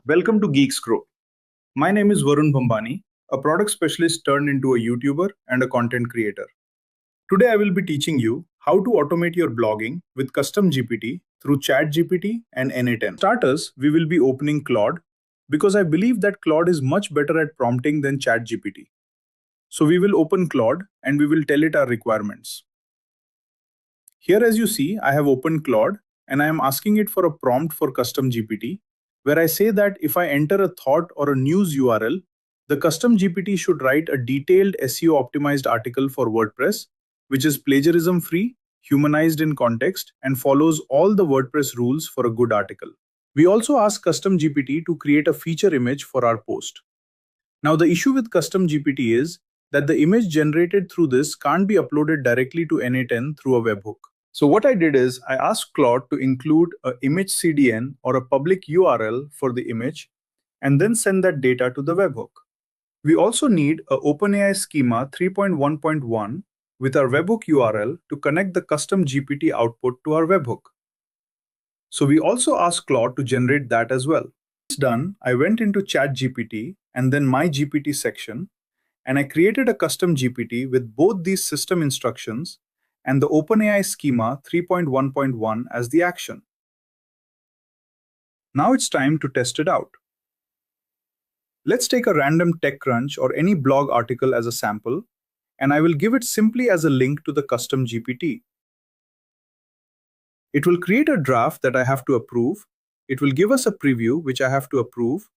Welcome to Geeks Grow. My name is Varun Bhambani, a product specialist turned into a YouTuber and a content creator. Today I will be teaching you how to automate your blogging with CustomGPT through ChatGPT and N8N. Starters, we will be opening Claude because I believe that Claude is much better at prompting than ChatGPT. So we will open Claude and we will tell it our requirements. Here as you see, I have opened Claude and I am asking it for a prompt for CustomGPT where I say that if I enter a thought or a news URL, the CustomGPT should write a detailed SEO-optimized article for WordPress, which is plagiarism-free, humanized in context, and follows all the WordPress rules for a good article. We also ask CustomGPT to create a feature image for our post. Now the issue with CustomGPT is that the image generated through this can't be uploaded directly to N8N through a webhook. So what I did is I asked Claude to include an image CDN or a public URL for the image and then send that data to the webhook. We also need a OpenAI schema 3.1.1 with our webhook URL to connect the CustomGPT output to our webhook. So we also asked Claude to generate that as well. Once done, I went into ChatGPT and then my GPT section and I created a CustomGPT with both these system instructions and the OpenAI schema 3.1.1 as the action. Now it's time to test it out. Let's take a random TechCrunch or any blog article as a sample, and I will give it simply as a link to the CustomGPT. It will create a draft that I have to approve, it will give us a preview which I have to approve,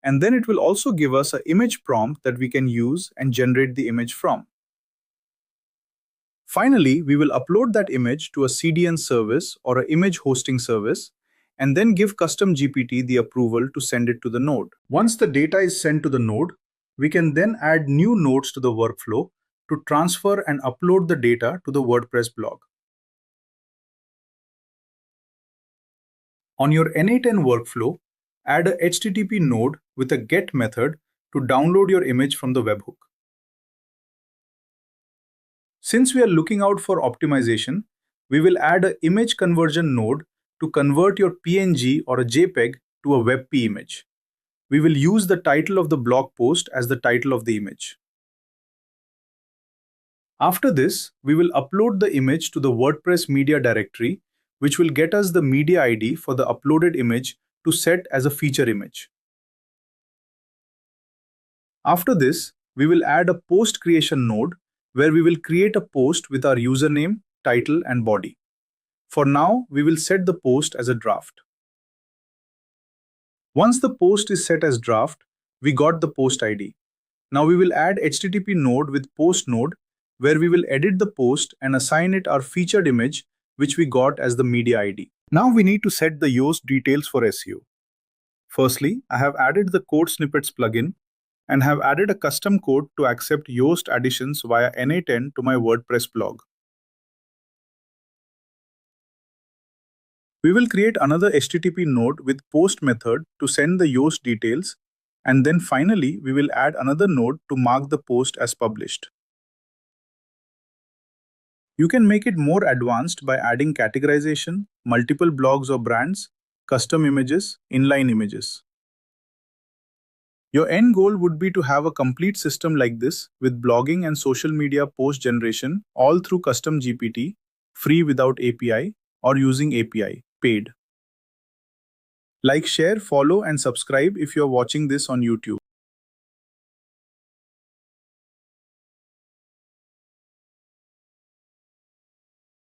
and then it will also give us an image prompt that we can use and generate the image from. Finally, we will upload that image to a CDN service or an image hosting service and then give CustomGPT the approval to send it to the node. Once the data is sent to the node, we can then add new nodes to the workflow to transfer and upload the data to the WordPress blog. On your N8N workflow, add a HTTP node with a GET method to download your image from the webhook. Since we are looking out for optimization, we will add an image conversion node to convert your PNG or a JPEG to a WebP image. We will use the title of the blog post as the title of the image. After this, we will upload the image to the WordPress media directory, which will get us the media ID for the uploaded image to set as a feature image. After this, we will add a post creation node where we will create a post with our username, title, and body. For now, we will set the post as a draft. Once the post is set as draft, we got the post ID. Now we will add HTTP node with post node where we will edit the post and assign it our featured image which we got as the media ID. Now we need to set the Yoast details for SEO. Firstly, I have added the code snippets plugin and have added a custom code to accept Yoast additions via N8N to my WordPress blog. We will create another HTTP node with post method to send the Yoast details, and then finally we will add another node to mark the post as published. You can make it more advanced by adding categorization, multiple blogs or brands, custom images, inline images. Your end goal would be to have a complete system like this with blogging and social media post generation all through CustomGPT, free without API, or using API, paid. Like, share, follow, and subscribe if you are watching this on YouTube.